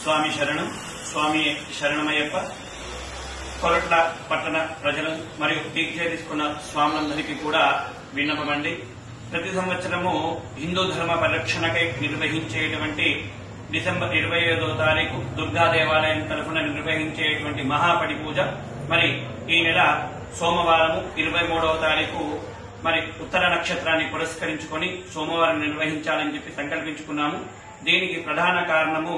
స్వామి శరణం. స్వామి శరణమయ్యప్ప. కొరట్ల పట్టణ ప్రజలు మరియు దీక్ష తీసుకున్న స్వాములందరికీ కూడా విన్నపమండి. ప్రతి సంవత్సరము హిందూ ధర్మ పరిరక్షణకై నిర్వహించేటువంటి డిసెంబర్ 25వ తారీఖు దుర్గా దేవాలయం తరఫున నిర్వహించేటువంటి మహాపడి పూజ మరి ఈ నెల సోమవారం 23వ తారీఖు మరి ఉత్తర నక్షత్రాన్ని పురస్కరించుకొని సోమవారం నిర్వహించాలని చెప్పి సంకల్పించుకున్నాము. దీనికి ప్రధాన కారణము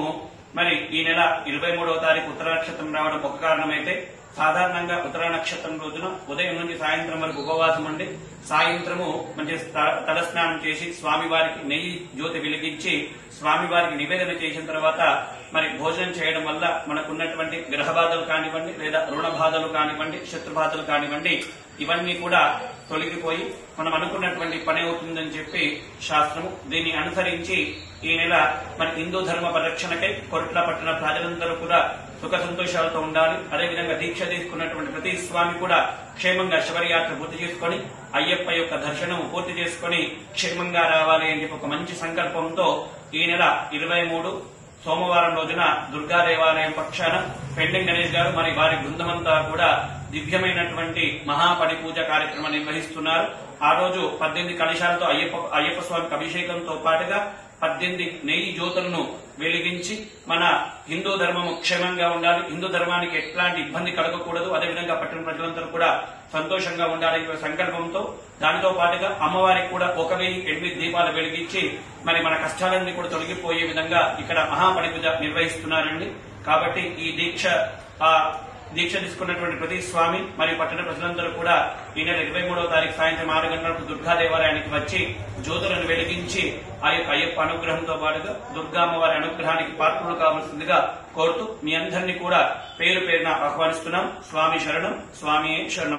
మరి ఈ నెల 23వ తారీఖు ఉత్తర నక్షత్రం రావడం ఒక కారణమైతే, సాధారణంగా ఉత్తర నక్షత్రం రోజున ఉదయం నుంచి సాయంత్రం వరకు ఉపవాసం ఉండి సాయంత్రము మంచి తలస్నానం చేసి స్వామివారికి నెయ్యి జ్యోతి వెలిగించి స్వామివారికి నివేదన చేసిన తర్వాత మరి భోజనం చేయడం వల్ల మనకున్నటువంటి గ్రహ బాధలు కానివ్వండి, లేదా రుణ బాధలు కానివ్వండి, శత్రు బాధలు కానివ్వండి, ఇవన్నీ కూడా తొలగిపోయి మనం అనుకున్నటువంటి పని అవుతుందని చెప్పి శాస్త్రము. దీన్ని అనుసరించి ఈ నెల మన హిందూ ధర్మ పరిరక్షణకై కొరట్ల పట్టణ ప్రజలందరూ కూడా సుఖ సంతోషాలతో ఉండాలి. అదేవిధంగా దీక్ష తీసుకున్నటువంటి ప్రతి స్వామి కూడా క్షేమంగా శబరియాత్ర పూర్తి చేసుకుని అయ్యప్ప యొక్క దర్శనం పూర్తి చేసుకుని క్షేమంగా రావాలి అని చెప్పి ఒక మంచి సంకల్పంతో ఈ నెల 23 సోమవారం రోజున దుర్గా దేవాలయం పక్షాన పెండింగ్ గణేష్ గారు మరి వారి బృందమంతా కూడా దివ్యమైనటువంటి మహాపడి పూజ కార్యక్రమం నిర్వహిస్తున్నారు. ఆ రోజు 18 కలశాలతో అయ్యప్ప స్వామికి అభిషేకంతో పాటుగా 18 నెయ్యి జ్యోతులను వెలిగించి మన హిందూ ధర్మము క్షేమంగా ఉండాలి, హిందూ ధర్మానికి ఎట్లాంటి ఇబ్బంది కలగకూడదు, అదేవిధంగా పట్టణ ప్రజలందరూ కూడా సంతోషంగా ఉండాలనే సంకల్పంతో దానితో పాటుగా అమ్మవారికి కూడా 1008 దీపాలు వెలిగించి మరి మన కష్టాలన్నీ కూడా తొలగిపోయే విధంగా ఇక్కడ మహాపడి పూజ నిర్వహిస్తున్నారండి. కాబట్టి ఈ దీక్ష తీసుకున్నటువంటి ప్రతి స్వామి మరియు పట్టణ ప్రజలందరూ కూడా ఈ నెల 23వ తారీఖు సాయంత్రం 6 గంటలకు దుర్గా దేవాలయానికి వచ్చి జ్యోతులను వెలిగించి ఆ యొక్క అయ్యప్ప అనుగ్రహంతో పాటుగా దుర్గా అమ్మవారి అనుగ్రహానికి పాత్రలు కావాల్సిందిగా కోరుతూ మీ అందరినీ కూడా పేరు పేరున ఆహ్వానిస్తున్నాం. స్వామి శరణం. స్వామి శరణం.